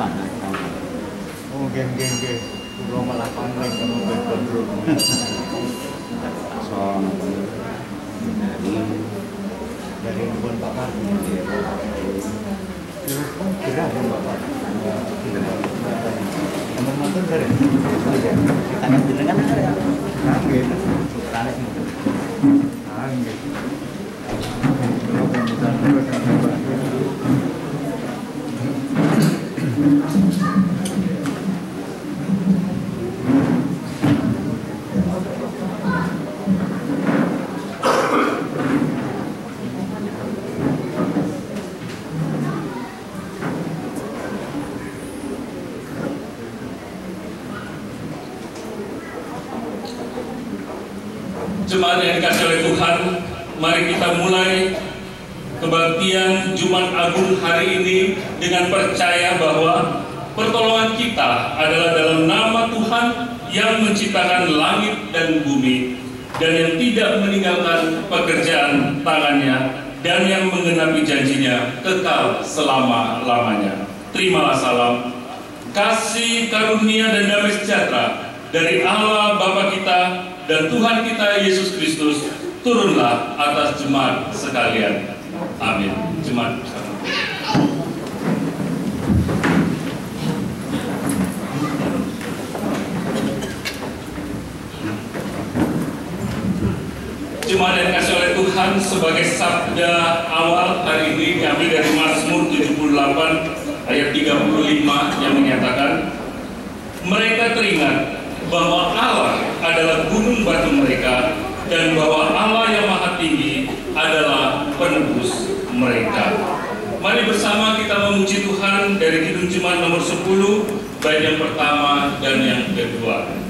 Oh, geng. Kulo malah komplek sama kontrol. Son Dari pun pakar. Kira Bapak. Teman-teman dari kita kan jenengan ada. Nah, gitu. Sutranes itu. Ah, gitu. Kalau bisa terus Jemaat yang dikasih oleh Tuhan, mari kita mulai kebaktian Jumat Agung hari ini dengan percaya bahwa pertolongan kita adalah dalam nama Tuhan yang menciptakan langit dan bumi dan yang tidak meninggalkan pekerjaan tangannya dan yang menggenapi janjinya kekal selama-lamanya. Terimalah salam, kasih karunia dan damai sejahtera dari Allah Bapa kita dan Tuhan kita Yesus Kristus turunlah atas jemaat sekalian. Amin. Jemaat bersama. Jemaat yang dikasih oleh Tuhan, sebagai sabda awal hari ini diambil dari Mazmur 78 ayat 35 yang menyatakan, mereka teringat bahwa Allah adalah gunung batu mereka dan bahwa Allah yang maha tinggi adalah penebus mereka. Mari bersama kita memuji Tuhan dari Kidung Jemaat nomor 10 bait yang pertama dan yang kedua.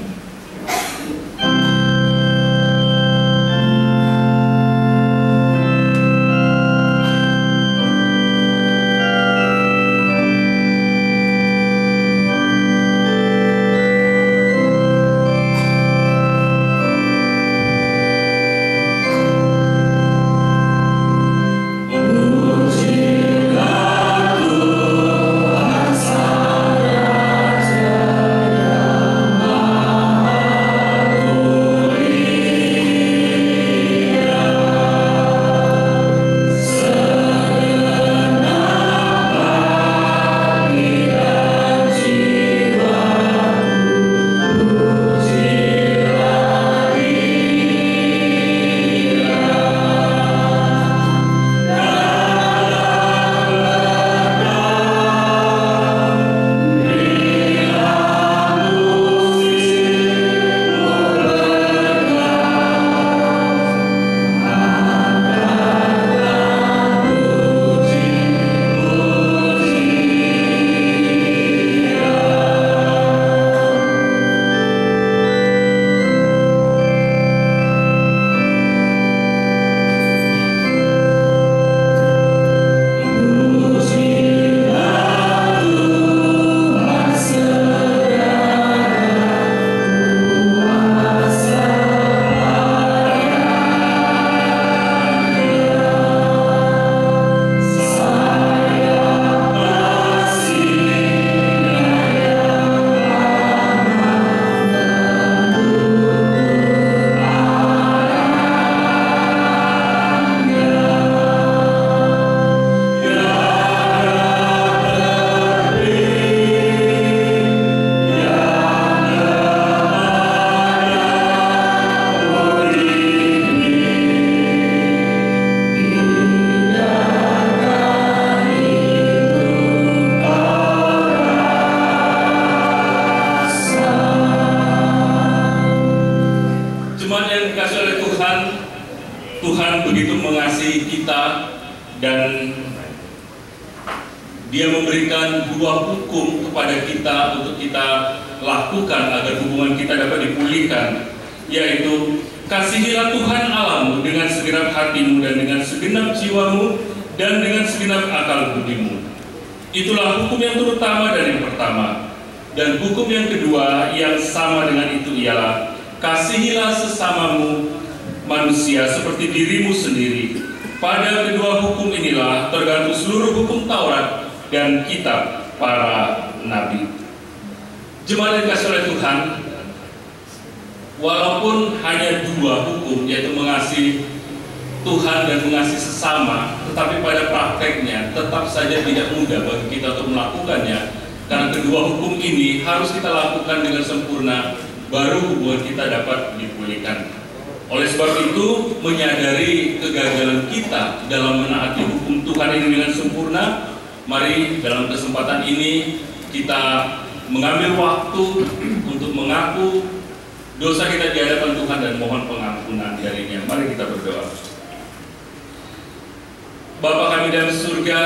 Tuhan begitu mengasihi kita dan Dia memberikan dua hukum kepada kita untuk kita lakukan agar hubungan kita dapat dipulihkan, yaitu kasihilah Tuhan Allahmu dengan segenap hatimu dan dengan segenap jiwamu dan dengan segenap akal budimu. Itulah hukum yang terutama dan yang pertama. Dan hukum yang kedua yang sama dengan itu ialah kasihilah sesamamu manusia seperti dirimu sendiri. Pada kedua hukum inilah tergantung seluruh hukum Taurat dan kitab para nabi. Jemaat yang dikasihi oleh Tuhan, walaupun hanya dua hukum, yaitu mengasihi Tuhan dan mengasihi sesama, tetapi pada prakteknya tetap saja tidak mudah bagi kita untuk melakukannya, karena kedua hukum ini harus kita lakukan dengan sempurna, baru hubungan kita dapat dipulihkan. Oleh sebab itu, menyadari kegagalan kita dalam menaati hukum Tuhan ini dengan sempurna, mari dalam kesempatan ini kita mengambil waktu untuk mengaku dosa kita di hadapan Tuhan dan mohon pengampunan darinya. Mari kita berdoa. Bapa kami dalam surga,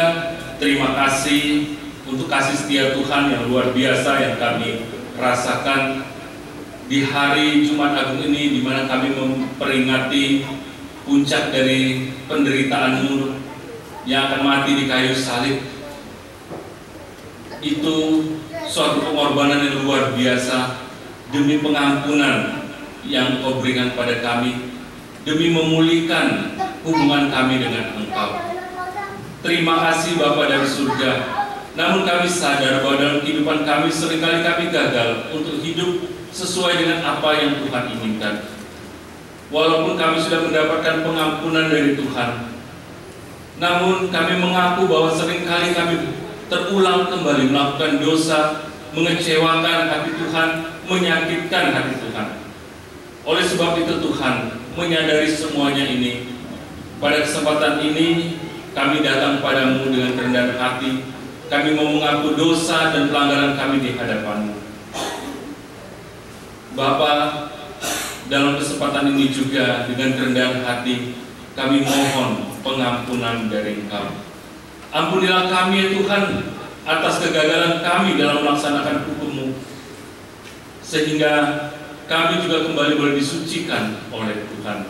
terima kasih untuk kasih setia Tuhan yang luar biasa yang kami rasakan di hari Jumat Agung ini, di mana kami memperingati puncak dari penderitaan-Mu yang akan mati di kayu salib. Itu suatu pengorbanan yang luar biasa demi pengampunan yang Engkau berikan pada kami, demi memulihkan hubungan kami dengan Engkau. Terima kasih Bapa dari surga. Namun kami sadar bahwa dalam kehidupan kami seringkali kami gagal untuk hidup sesuai dengan apa yang Tuhan inginkan. Walaupun kami sudah mendapatkan pengampunan dari Tuhan, namun kami mengaku bahwa seringkali kami terulang kembali melakukan dosa, mengecewakan hati Tuhan, menyakitkan hati Tuhan. Oleh sebab itu Tuhan menyadari semuanya ini. Pada kesempatan ini kami datang padamu dengan kerendahan hati. Kami mau mengaku dosa dan pelanggaran kami di hadapan-Mu. Bapa, dalam kesempatan ini juga dengan kerendahan hati kami mohon pengampunan dari Engkau. Ampunilah kami ya Tuhan atas kegagalan kami dalam melaksanakan hukum-Mu, sehingga kami juga kembali boleh disucikan oleh Tuhan.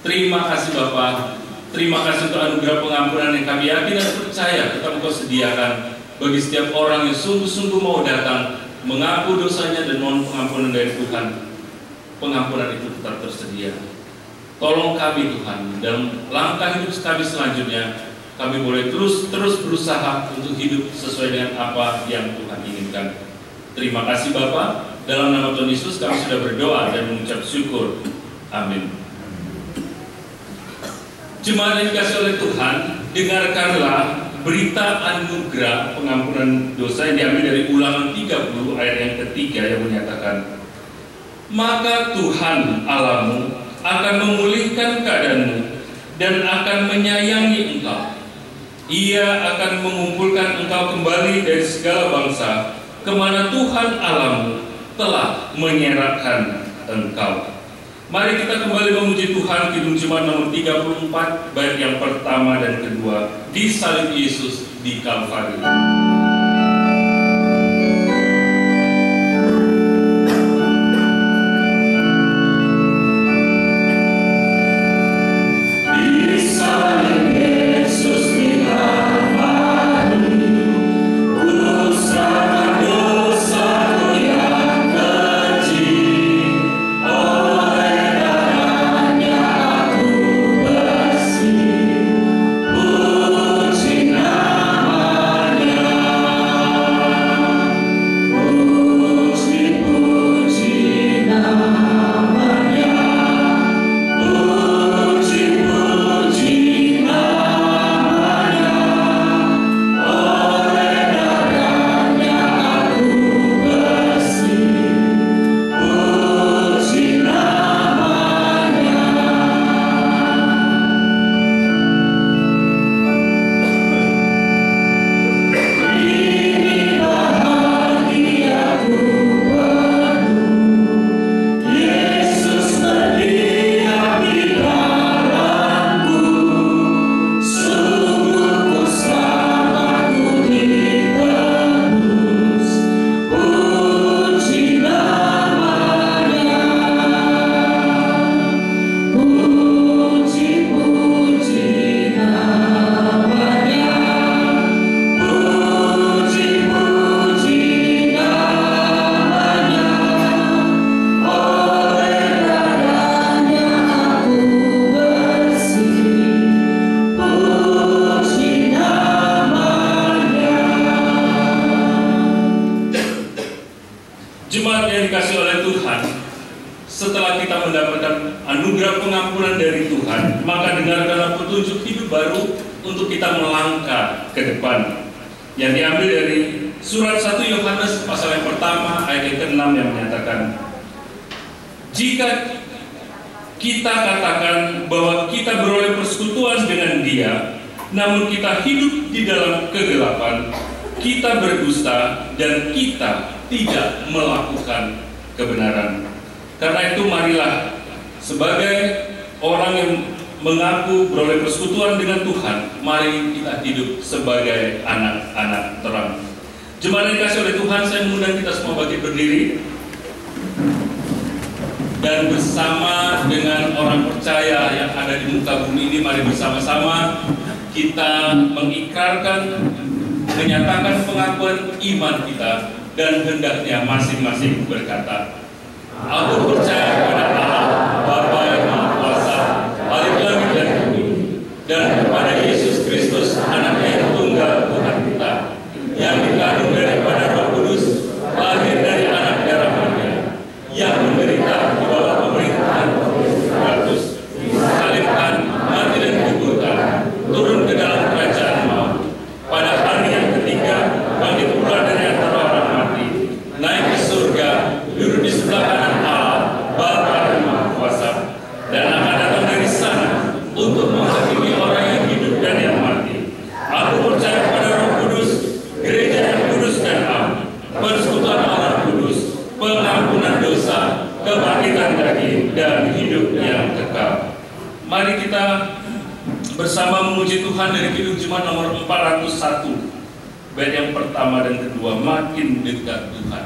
Terima kasih Bapa. Terima kasih untuk anugerah pengampunan yang kami yakin dan percaya tetap Engkau sediakan bagi setiap orang yang sungguh-sungguh mau datang mengaku dosanya dan mohon pengampunan dari Tuhan. Pengampunan itu tetap tersedia. Tolong kami Tuhan dalam langkah hidup kami selanjutnya, kami boleh terus berusaha untuk hidup sesuai dengan apa yang Tuhan inginkan. Terima kasih Bapa. Dalam nama Tuhan Yesus kami sudah berdoa dan mengucap syukur. Amin. Jemaat yang dikasihi oleh Tuhan, dengarkanlah berita anugerah pengampunan dosa yang diambil dari Ulangan 30 ayat yang ketiga yang menyatakan, maka Tuhan Allahmu akan memulihkan keadaanmu dan akan menyayangi engkau. Ia akan mengumpulkan engkau kembali dari segala bangsa kemana Tuhan Allahmu telah menyerahkan engkau. Mari kita kembali memuji Tuhan. Kidung Jemaat nomor 34 bait yang pertama dan kedua, di salib Yesus di Kalvari. Puji namanya. Jemaat yang dikasih oleh Tuhan, setelah kita mendapatkan anugerah pengampunan dari Tuhan, maka dengarkanlah petunjuk hidup baru untuk kita melangkah ke depan. Yang diambil dari surat 1 Yohanes pasal yang pertama ayat yang ke-6 yang menyatakan, jika kita katakan bahwa kita beroleh persekutuan dengan Dia, namun kita hidup di dalam kegelapan, kita berdusta dan kita tidak melakukan kebenaran. Karena itu marilah sebagai orang yang mengaku beroleh persekutuan dengan Tuhan, mari kita hidup sebagai anak-anak terang. Jemaat yang dikasih oleh Tuhan, saya mengundang kita semua bangkit berdiri dan bersama dengan orang percaya yang ada di muka bumi ini, mari bersama-sama kita mengikrarkan, menyatakan pengakuan iman kita, dan hendaknya masing-masing berkata, aku percaya kepada Allah, Bapa yang Maha Kuasa, Balik langit dan bumi, dan kepada Yesus Kristus, Anaknya yang tunggal Tuhan kita, yang dikandung daripada Roh Kudus, lahir dari anak darah Maria, yang menderita di bawah pemerintahan Pilatus, disalibkan, mati dan dikuburkan, turun ke dalam kerajaan maut, pada hari yang ketiga bangkit pula dari antara orang mati, naik ke surga, duduk di sebelah kanan Allah, Bapa yang Maha Kuasa, dan akan datang dari sana untuk menghakimi orang yang hidup dan yang mati. Aku percaya kepada Roh Kudus, gereja yang kudus dan am, persekutuan Allah Kudus, pengampunan dosa, kebangkitan daging, dan hidup yang kekal. Mari kita bersama memuji Tuhan dari Kidung Jemaat nomor 401, bait yang pertama dan kedua, makin dekat Tuhan.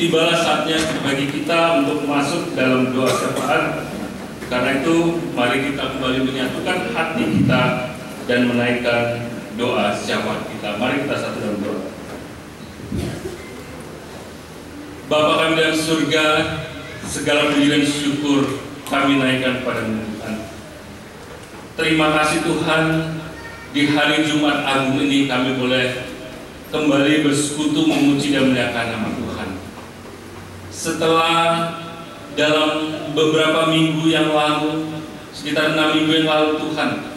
tibalah saatnya bagi kita untuk masuk dalam doa syafaat. Karena itu, mari kita kembali menyatukan hati kita dan menaikkan doa syafaat kita. Mari kita satu dalam doa. Bapa kami dalam surga, segala puji dan syukur kami naikkan pada Tuhan. Terima kasih Tuhan, di hari Jumat Agung ini kami boleh kembali bersekutu memuji dan memuliakan nama Tuhan. Setelah dalam beberapa minggu yang lalu, sekitar 6 minggu yang lalu Tuhan,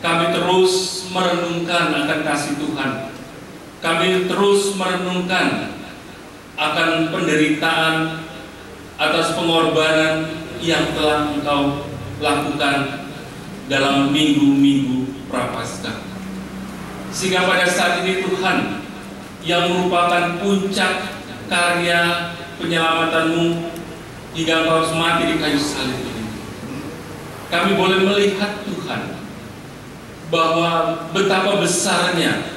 kami terus merenungkan akan kasih Tuhan. Kami terus merenungkan akan penderitaan atas pengorbanan yang telah Engkau lakukan dalam minggu-minggu Prapaskah. Sehingga pada saat ini Tuhan, yang merupakan puncak karya penyelamatanmu hingga Engkau mati di kayu salib ini, kami boleh melihat Tuhan bahwa betapa besarnya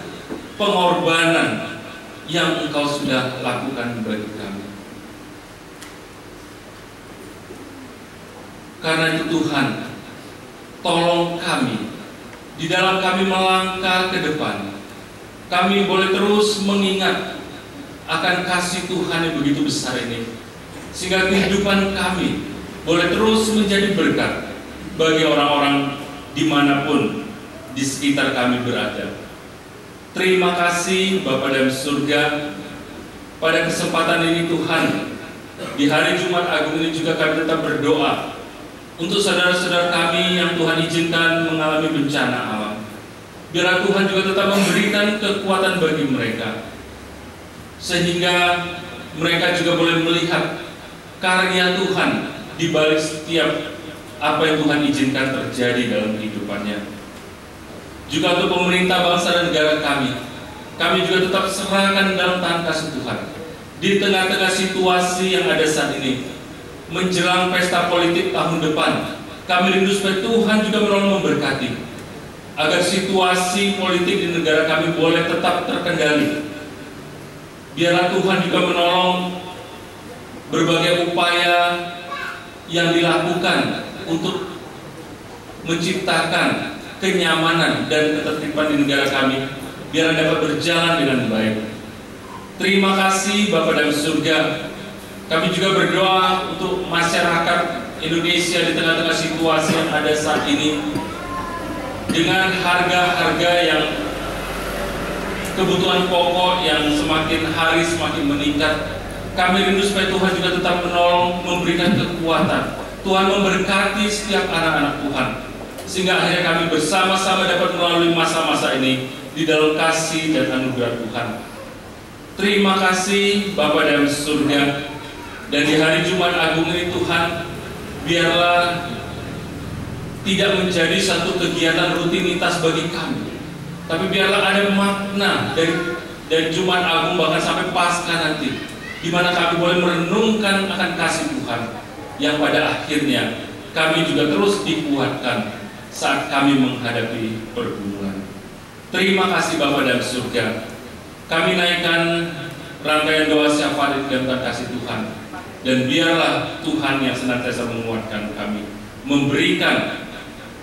pengorbanan yang Engkau sudah lakukan bagi kami. Karena itu Tuhan, tolong kami di dalam kami melangkah ke depan, kami boleh terus mengingat akan kasih Tuhan yang begitu besar ini, sehingga kehidupan kami boleh terus menjadi berkat bagi orang-orang dimanapun di sekitar kami berada. Terima kasih Bapa dalam surga, pada kesempatan ini Tuhan, di hari Jumat Agung ini juga kami tetap berdoa untuk saudara-saudara kami yang Tuhan izinkan mengalami bencana alam. Biarlah Tuhan juga tetap memberikan kekuatan bagi mereka, sehingga mereka juga boleh melihat karya Tuhan di balik setiap apa yang Tuhan izinkan terjadi dalam kehidupannya. Juga untuk pemerintah bangsa dan negara kami juga tetap serahkan dalam tangan kasih Tuhan. Di tengah-tengah situasi yang ada saat ini, menjelang pesta politik tahun depan, kami rindu supaya Tuhan juga menolong memberkati, agar situasi politik di negara kami boleh tetap terkendali. Biarlah Tuhan juga menolong berbagai upaya yang dilakukan untuk menciptakan kenyamanan dan ketertiban di negara kami, biar dapat berjalan dengan baik. Terima kasih Bapa dalam surga. Kami juga berdoa untuk masyarakat Indonesia di tengah-tengah situasi yang ada saat ini, dengan harga-harga yang kebutuhan pokok yang semakin hari semakin meningkat. Kami rindu supaya Tuhan juga tetap menolong, memberikan kekuatan. Tuhan memberkati setiap anak-anak Tuhan, sehingga akhirnya kami bersama-sama dapat melalui masa-masa ini di dalam kasih dan anugerah Tuhan. Terima kasih Bapa dalam surga. Dan di hari Jumat Agung ini Tuhan, biarlah tidak menjadi satu kegiatan rutinitas bagi kami, tapi biarlah ada makna dari Jumat Agung bahkan sampai Paskah nanti, di mana kami boleh merenungkan akan kasih Tuhan yang pada akhirnya kami juga terus dikuatkan saat kami menghadapi pergumulan. Terima kasih Bapa dalam surga. Kami naikkan rangkaian doa syafaat dalam kasih Tuhan, dan biarlah Tuhan yang senantiasa menguatkan kami, memberikan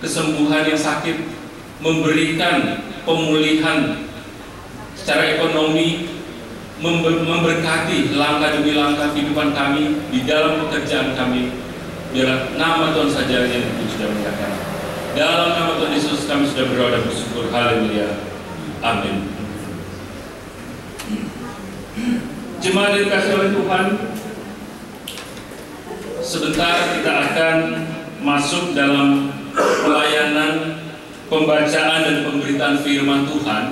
kesembuhan yang sakit, memberikan pemulihan secara ekonomi, memberkati langkah demi langkah kehidupan kami di dalam pekerjaan kami. Biarlah nama Tuhan saja yang dipuji dan dimuliakan. Dalam nama Tuhan Yesus kami sudah berdoa dan bersyukur. Haleluya. Amin. Jemaat yang dikasihi oleh Tuhan, sebentar kita akan masuk dalam pelayanan pembacaan dan pemberitaan firman Tuhan.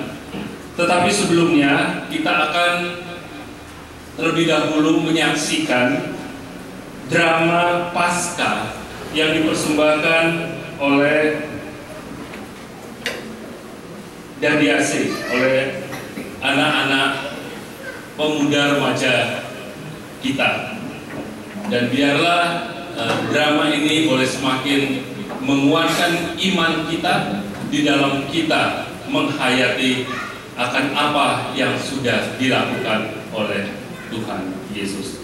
Tetapi sebelumnya kita akan terlebih dahulu menyaksikan drama Paskah yang dipersembahkan oleh Dadiase, oleh anak-anak pemuda remaja kita. Dan biarlah drama ini boleh semakin menguatkan iman kita di dalam kita menghayati akan apa yang sudah dilakukan oleh Tuhan Yesus.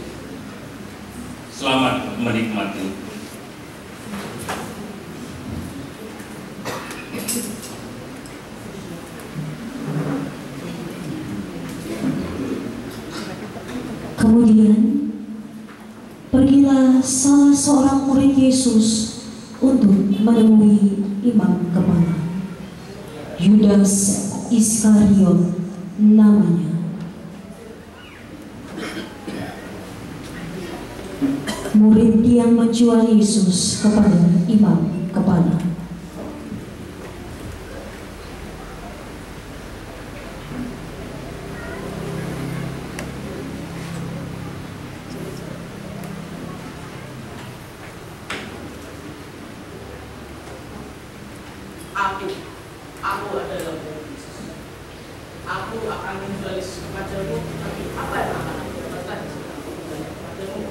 Selamat menikmati. Kemudian pergilah salah seorang murid Yesus untuk menemui imam kepala. Yudas Iskariot namanya. Murid yang menjual Yesus kepada imam kepala. Aku adalah murid Yesus. Aku akan menjual Yesus kepadamu, tapi apa yang akan aku dapatkan jika aku menjual kepadamu?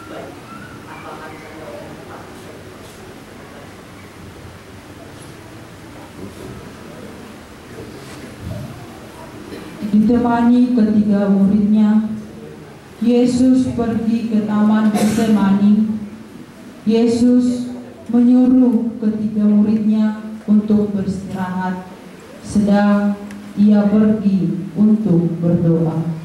Baik, apa akan saya lakukan? Ditemani ketiga muridnya, Yesus pergi ke taman Getsemani. Yesus menyuruh ketiga muridnya untuk beristirahat, sedang ia pergi untuk berdoa.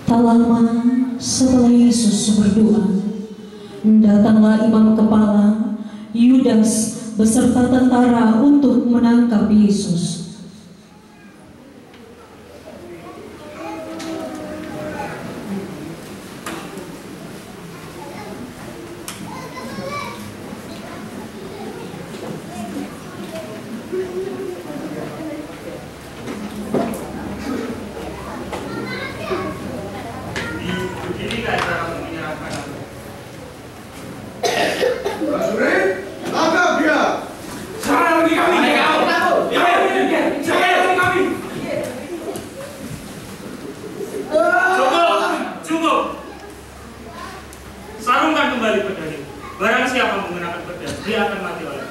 Tak lama setelah Yesus berdoa, datanglah imam kepala Yudas beserta tentara untuk menangkap Yesus. Sarungkan kembali pedangnya. Barang siapa menggunakan pedang, dia akan mati oleh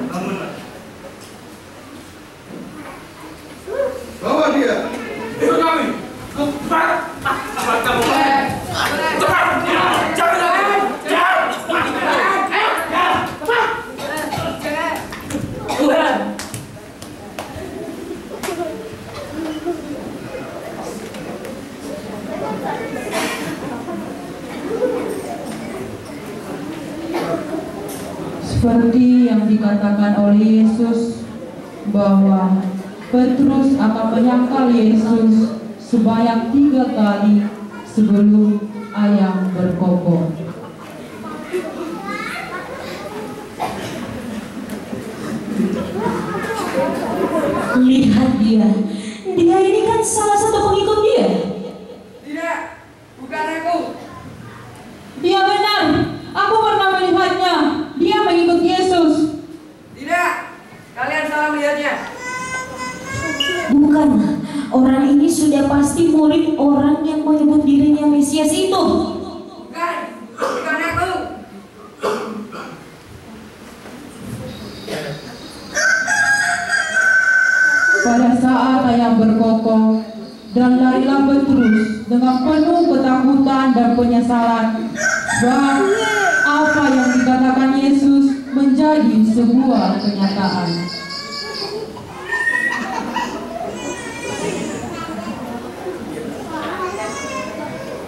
bangunlah. Bawa dia. Ikut kami. Cepat. Cepat kamu. Cepat. Jangan lagi. Seperti yang dikatakan oleh Yesus bahwa Petrus akan menyangkal Yesus sebanyak 3 kali sebelum ayam berkokok. Lihat dia ini kan salah satu pengikut dia. Tidak, bukan aku. Dia benar, aku pernah melihatnya. Dia mengikut Yesus. Tidak, kalian salah melihatnya. Bukan, orang ini sudah pasti murid orang yang menyebut dirinya Mesias itu. Bukan aku. Pada saat ayam berkokok, dan larilah Petrus dengan penuh ketakutan dan penyesalan, sebab apa yang dikatakan Yesus menjadi sebuah kenyataan.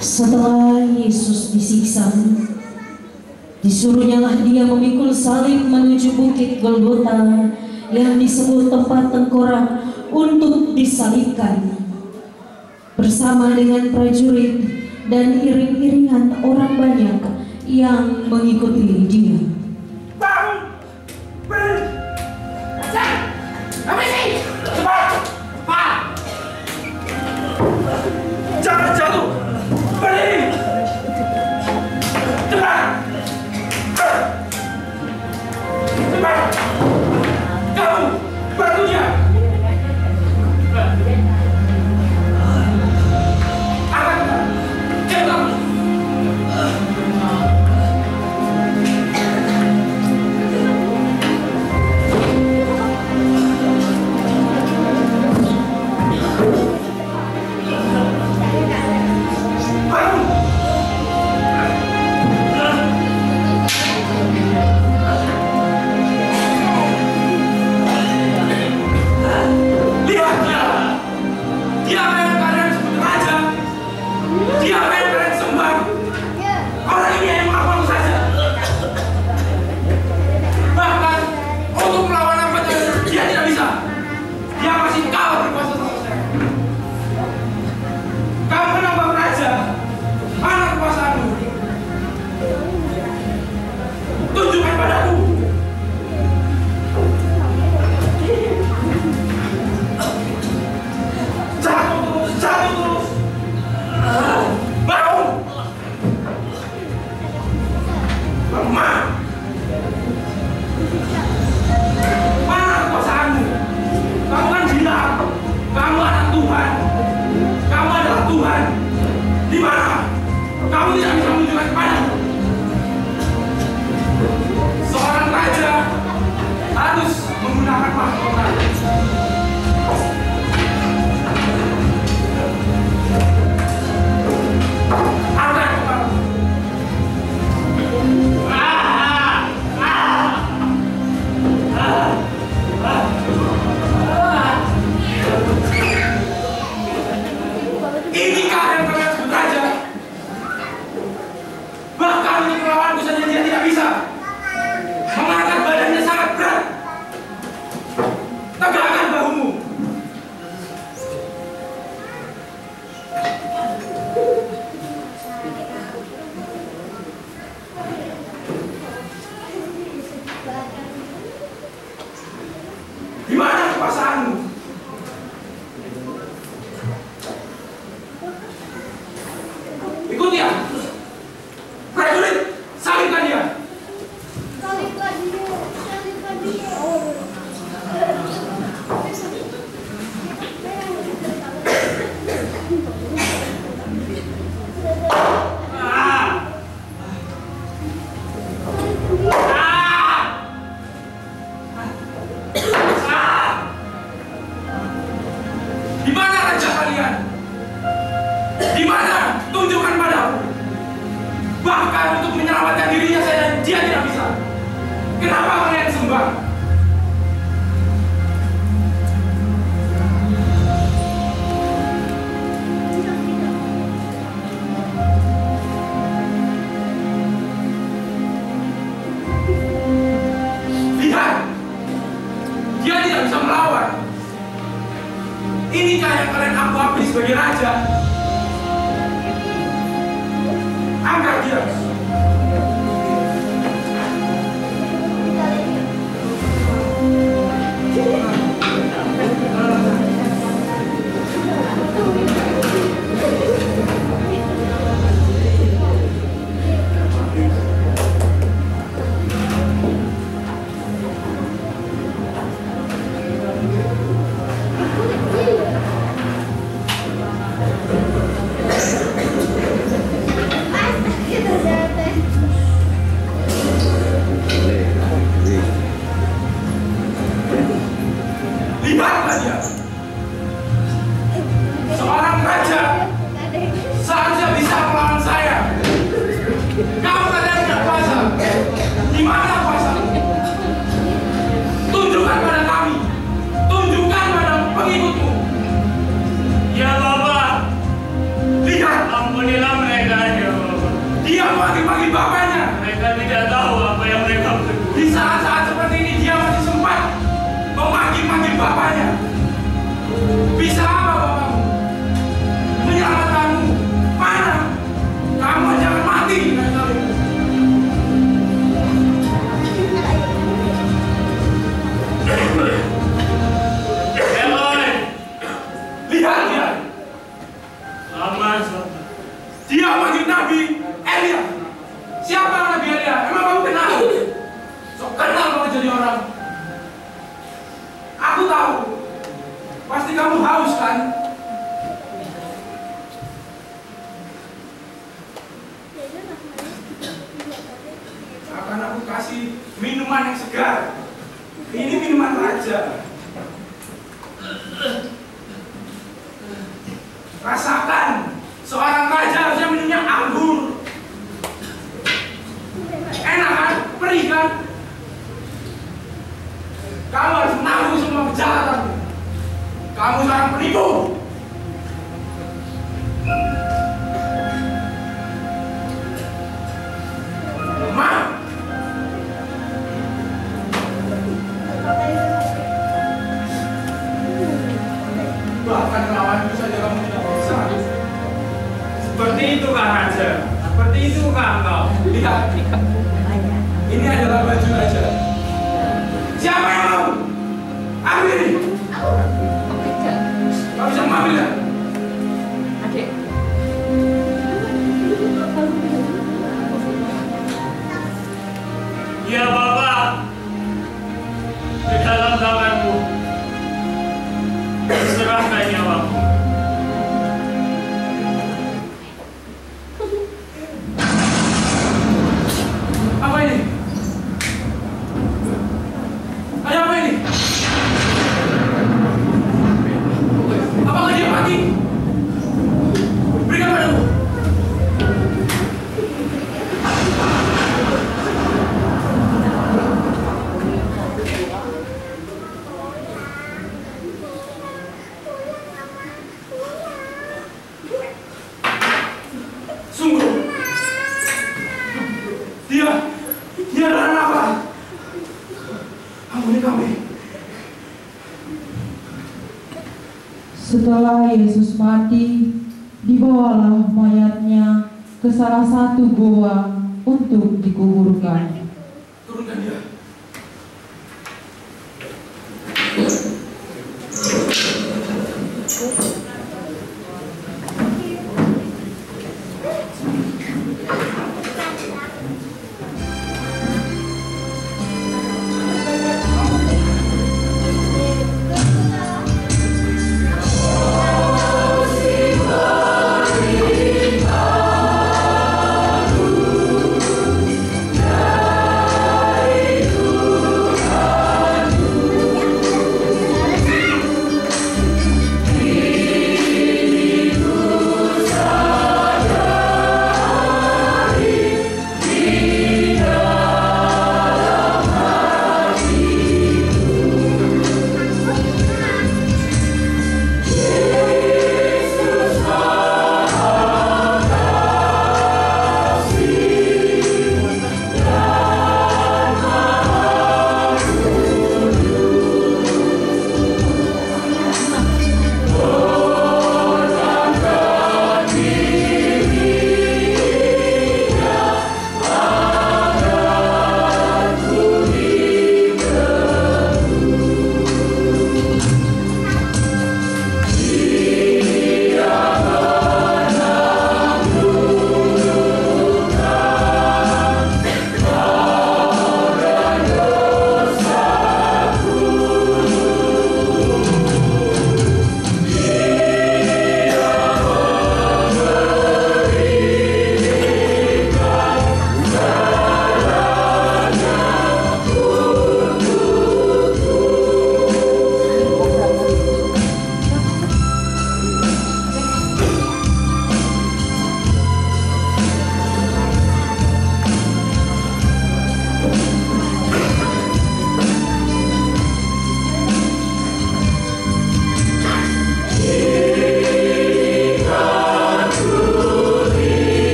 Setelah Yesus disiksa, disuruhnyalah dia memikul salib menuju bukit Golgota yang disebut tempat tengkorak untuk disalibkan, bersama dengan prajurit dan iring-iringan orang banyak yang mengikuti dia. Jangan jatuh. Berdiri. Cepat. Cepat. Kamu bantu dia. Angkat. Cepat. kalian? Di mana? Tunjukkan padaku. Bahkan untuk menyelamatkan dirinya saja dia tidak bisa. Kenapa kalian sembah? Lihat, dia tidak bisa melawan. Inikah yang kalian akui sebagai raja? Angkat dia. Lihatlah dia. Seorang raja seharusnya bisa melawan saya. Kamu katanya tidak kuasa. Di mana kuasa? Tunjukkan pada kami. Tunjukkan pada pengikutmu. Ya Bapak. Lihat, Ampunilah mereka ya Bapak. dia panggil-panggil bapaknya. Mereka tidak tahu apa yang mereka berbuat. Di saat-saat seperti ini dia masih sempat memanggil-manggil bapaknya. Bisa apa bapakmu? Menyelamatkanmu. Mana? Kamu jangan mati. Eloi. Lihat dia. Aman. Dia manggil Nabi Elia. Siapa Nabi Elia? Emang kamu kenal? Sok kenal kamu jadi orang. Aku tahu. Pasti kamu haus kan? Akan aku kasih minuman yang segar. Ini minuman raja. Rasakan. Seorang raja harusnya minumnya anggur. Enak kan? Perih kan? Kamu harus menanggung semua kejahatan. Kamu seorang penipu. Ma. Bahkan lawanku saja kamu tidak bisa. Seperti itu kah Raja? Seperti itu kah engkau? Lihat. Ini adalah baju raja. Siapa yang mau? Ambil ini. Kau bisa mengambil ya? Adik. Ya Bapak. Di dalam tanganku. Serahkan nyawaku. Apa ini? Ada apa ini? Apakah dia mati? Berikan padaku. Sungguh. Dia adalah apa? Ampuni kami. Setelah Yesus mati, dibawalah mayatnya ke salah satu goa untuk dikuburkan. Turunkan dia. Yeah.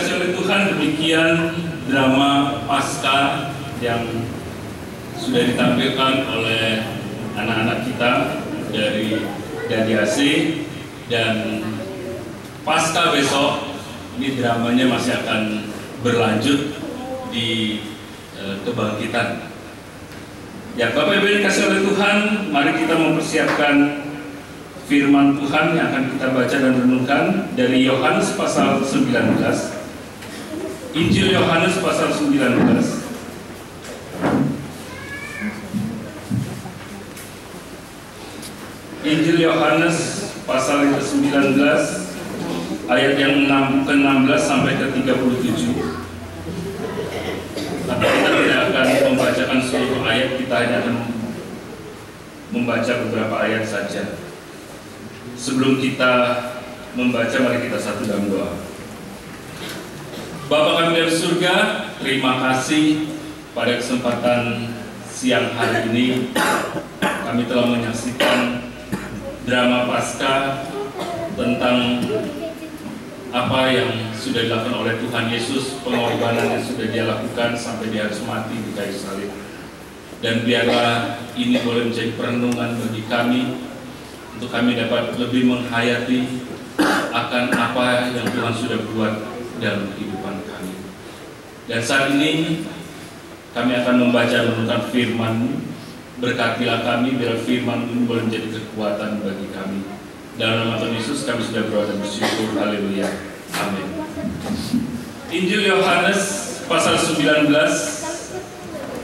dikasih oleh Tuhan, demikian drama Paskah yang sudah ditampilkan oleh anak-anak kita dari AC, dan Paskah besok ini dramanya masih akan berlanjut di kebangkitan. Ya, Bapak Ibu yang dikasih oleh Tuhan, mari kita mempersiapkan firman Tuhan yang akan kita baca dan renungkan dari Yohanes pasal 19. Injil Yohanes pasal 19. Injil Yohanes pasal ke-19 ayat yang ke-16 sampai ke-37. Tapi kita tidak akan membacakan seluruh ayat, kita hanya akan membaca beberapa ayat saja. Sebelum kita membaca, mari kita satu dalam doa. Bapa kami dari surga, terima kasih pada kesempatan siang hari ini kami telah menyaksikan drama Paskah tentang apa yang sudah dilakukan oleh Tuhan Yesus, pengorbanan yang sudah Dia lakukan sampai Dia harus mati di kayu salib. Dan biarlah ini boleh menjadi perenungan bagi kami, untuk kami dapat lebih menghayati akan apa yang Tuhan sudah buat dalam kehidupan kami. Dan saat ini kami akan membaca merenungkan firman-Mu. Berkatilah kami biar firman-Mu boleh menjadi kekuatan bagi kami. Dalam nama Tuhan Yesus kami sudah berdoa dan bersyukur. Haleluya. Amin. Injil Yohanes pasal 19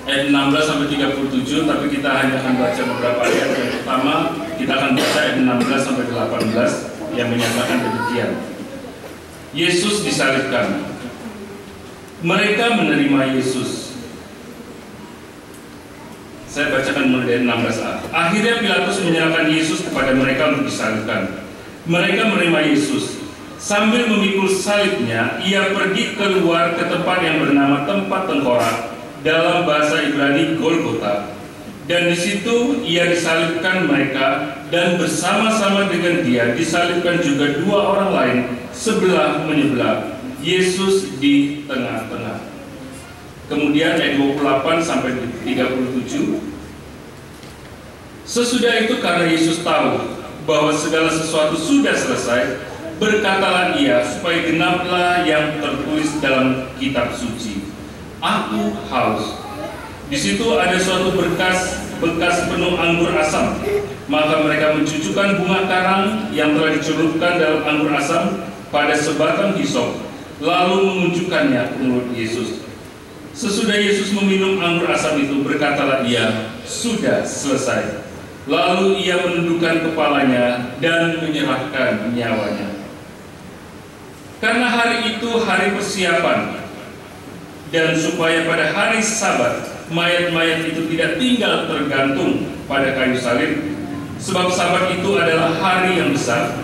ayat 16 sampai 37, tapi kita hanya akan baca beberapa ayat. Yang pertama kita akan baca ayat 16 sampai 18 yang menyatakan demikian. Yesus disalibkan. Mereka menerima Yesus. Saya bacakan mulai dari 16a. Akhirnya Pilatus menyerahkan Yesus kepada mereka untuk disalibkan. Mereka menerima Yesus. Sambil memikul salibnya, ia pergi keluar ke tempat yang bernama tempat tengkorak, dalam bahasa Ibrani Golgota. Dan di situ ia disalibkan mereka, dan bersama-sama dengan dia disalibkan juga dua orang lain sebelah menyebelah, Yesus di tengah-tengah. Kemudian ayat 28 sampai 37. Sesudah itu karena Yesus tahu bahwa segala sesuatu sudah selesai, berkatalah ia supaya genaplah yang tertulis dalam kitab suci, Aku haus. Di situ ada suatu bekas penuh anggur asam. Maka mereka mencucukkan bunga karang yang telah dicelupkan dalam anggur asam pada sebatang hisop, lalu mengunjukkannya ke mulut Yesus. Sesudah Yesus meminum anggur asam itu, berkatalah ia, sudah selesai. Lalu ia menundukkan kepalanya dan menyerahkan nyawanya. Karena hari itu hari persiapan, dan supaya pada hari Sabat mayat-mayat itu tidak tinggal tergantung pada kayu salib, sebab Sabat itu adalah hari yang besar,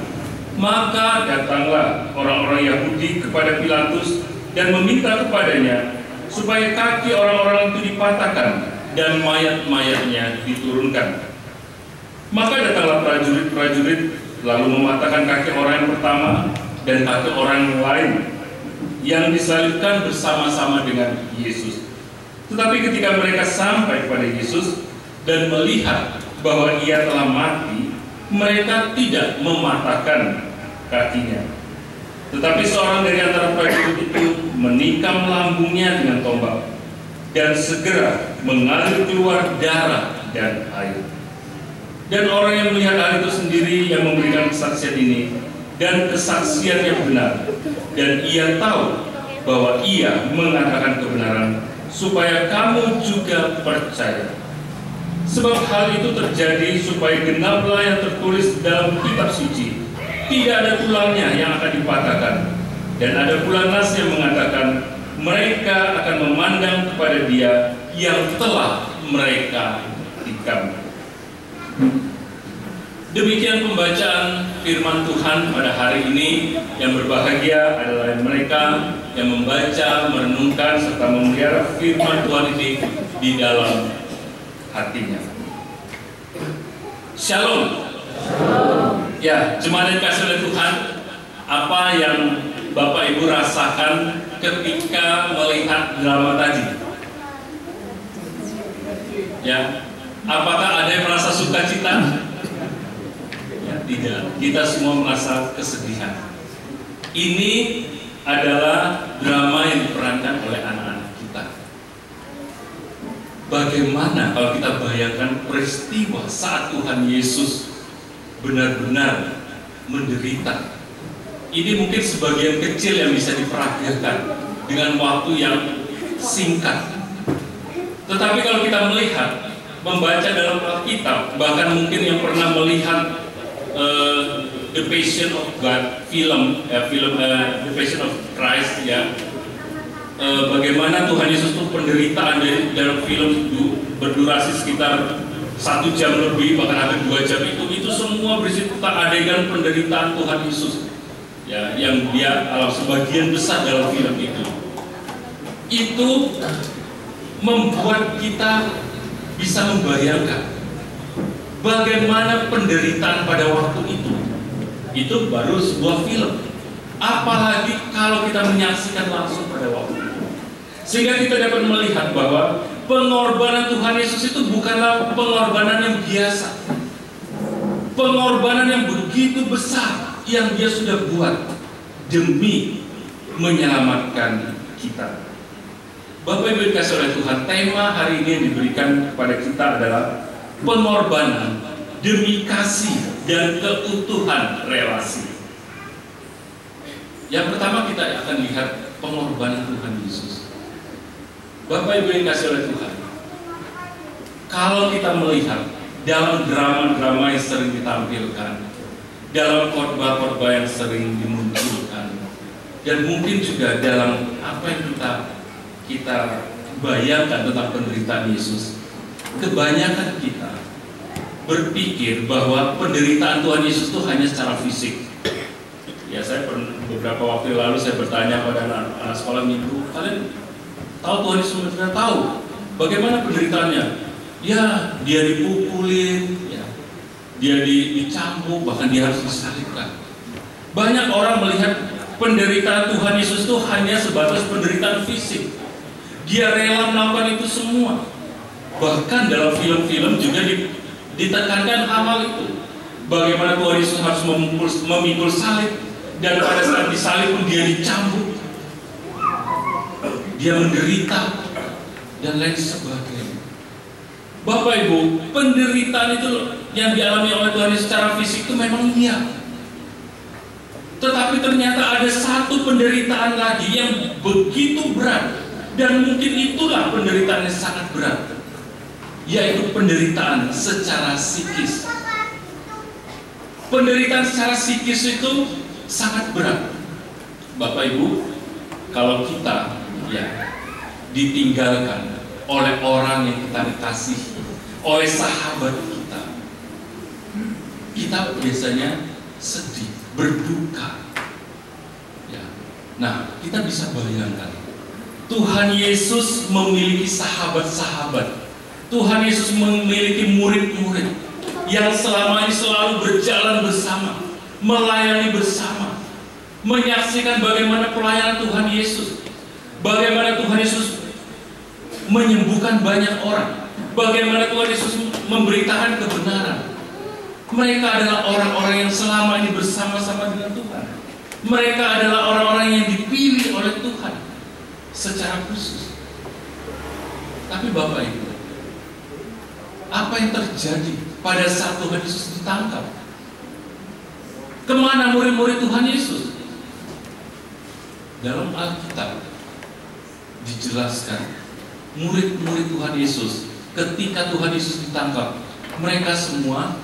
maka datanglah orang-orang Yahudi kepada Pilatus dan meminta kepadanya supaya kaki orang-orang itu dipatahkan dan mayat-mayatnya diturunkan. Maka datanglah prajurit-prajurit lalu mematahkan kaki orang yang pertama dan kaki orang yang lain yang disalibkan bersama-sama dengan Yesus. Tetapi ketika mereka sampai kepada Yesus dan melihat bahwa ia telah mati, mereka tidak mematahkan kakinya. Tetapi seorang dari antara prajurit itu menikam lambungnya dengan tombak, dan segera mengalir keluar darah dan air. Dan orang yang melihat hal itu sendiri yang memberikan kesaksian ini, dan kesaksian yang benar, dan ia tahu bahwa ia mengatakan kebenaran, supaya kamu juga percaya. Sebab hal itu terjadi supaya genaplah yang tertulis dalam kitab suci, tidak ada tulangnya yang akan dipatahkan. Dan ada pula nas yang mengatakan, mereka akan memandang kepada dia yang telah mereka tikam. Demikian pembacaan firman Tuhan pada hari ini. Yang berbahagia adalah mereka yang membaca, merenungkan, serta memelihara firman Tuhan ini di dalam hatinya. Shalom. Ya, jemaat yang dikasihi oleh Tuhan, apa yang Bapak Ibu rasakan ketika melihat drama tadi? Ya, apakah ada yang merasa sukacita? Ya, tidak. Kita semua merasa kesedihan. Ini adalah drama yang diperankan oleh anak-anak kita. Bagaimana kalau kita bayangkan peristiwa saat Tuhan Yesus benar-benar menderita? Ini mungkin sebagian kecil yang bisa diperagakan dengan waktu yang singkat. Tetapi kalau kita melihat, membaca dalam Alkitab, bahkan mungkin yang pernah melihat The Passion of God film The Passion of Christ, ya, bagaimana Tuhan Yesus itu penderitaan dalam film itu berdurasi sekitar 1 jam lebih, bahkan ada 2 jam itu semua berisi tentang adegan penderitaan Tuhan Yesus, ya, yang dia alami sebagian besar dalam film itu membuat kita bisa membayangkan bagaimana penderitaan pada waktu itu baru sebuah film, apalagi kalau kita menyaksikan langsung pada waktu itu, sehingga kita dapat melihat bahwa pengorbanan Tuhan Yesus itu bukanlah pengorbanan yang biasa, pengorbanan yang begitu besar yang dia sudah buat demi menyelamatkan kita. Bapak Ibu dikasih oleh Tuhan, tema hari ini yang diberikan kepada kita adalah pengorbanan demi kasih dan keutuhan relasi. Yang pertama kita akan lihat pengorbanan Tuhan Yesus. Bapak Ibu yang dikasih oleh Tuhan, kalau kita melihat dalam drama-drama yang sering ditampilkan, dalam khotbah-khotbah yang sering dimunculkan, dan mungkin juga dalam apa yang kita bayangkan tentang penderitaan Yesus, kebanyakan kita berpikir bahwa penderitaan Tuhan Yesus itu hanya secara fisik. Ya, saya beberapa waktu lalu saya bertanya pada anak sekolah minggu, kalian tahu Tuhan Yesus benar-benar tahu bagaimana penderitaannya? Ya, dia dipukulin, ya, dia dicambuk, bahkan dia harus disalibkan. Banyak orang melihat penderitaan Tuhan Yesus itu hanya sebatas penderitaan fisik. Dia rela melakukan itu semua. Bahkan dalam film-film juga ditekankan hal itu. Bagaimana Tuhan Yesus harus memikul salib, dan pada saat disalib pun dia dicambuk, dia menderita, dan lain sebagainya. Bapak Ibu, penderitaan itu yang dialami oleh Tuhan Yesus secara fisik itu memang iya. Tetapi ternyata ada satu penderitaan lagi yang begitu berat, dan mungkin itulah penderitaan yang sangat berat, yaitu penderitaan secara psikis. Penderitaan secara psikis itu sangat berat. Bapak Ibu, kalau kita ditinggalkan oleh orang yang kita kasihi, oleh sahabat kita biasanya sedih, berduka. Ya. Nah, kita bisa bayangkan, Tuhan Yesus memiliki sahabat-sahabat. Tuhan Yesus memiliki murid-murid yang selama ini selalu berjalan bersama, melayani bersama, menyaksikan bagaimana pelayanan Tuhan Yesus, bagaimana Tuhan Yesus menyembuhkan banyak orang, bagaimana Tuhan Yesus memberitakan kebenaran. Mereka adalah orang-orang yang selama ini bersama-sama dengan Tuhan. Mereka adalah orang-orang yang dipilih oleh Tuhan secara khusus. Tapi Bapak Ibu, apa yang terjadi pada saat Tuhan Yesus ditangkap? Kemana murid-murid Tuhan Yesus? Dalam Alkitab dijelaskan, murid-murid Tuhan Yesus ketika Tuhan Yesus ditangkap, mereka semua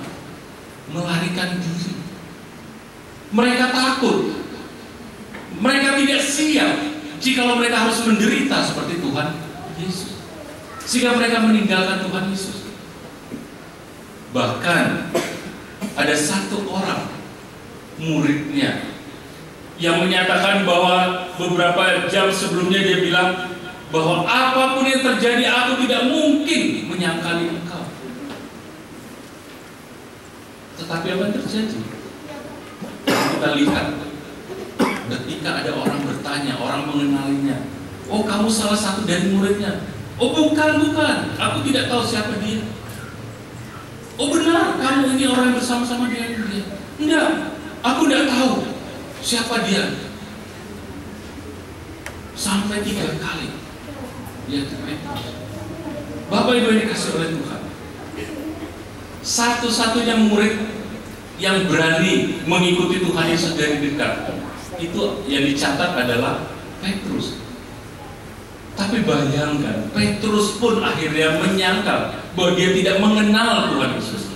melarikan diri. Mereka takut. Mereka tidak siap jikalau mereka harus menderita seperti Tuhan Yesus, sehingga mereka meninggalkan Tuhan Yesus. Bahkan ada satu orang muridnya yang menyatakan bahwa beberapa jam sebelumnya dia bilang bahwa apapun yang terjadi, aku tidak mungkin menyangkali engkau. Tetapi apa yang terjadi? Kita lihat ketika ada orang bertanya tanya, orang mengenalinya. Oh, kamu salah satu dari muridnya. Oh, bukan, aku tidak tahu siapa dia. Oh, benar, kamu ini orang yang bersama-sama dia. Enggak, aku tidak tahu siapa dia. Sampai 3 kali dia Petrus. Bapak Ibu yang dikasih oleh Tuhan, satu-satunya murid yang berani mengikuti Tuhan Yesus dari dekat, itu yang dicatat adalah Petrus. Tapi bayangkan, Petrus pun akhirnya menyangkal bahwa dia tidak mengenal Tuhan Yesus.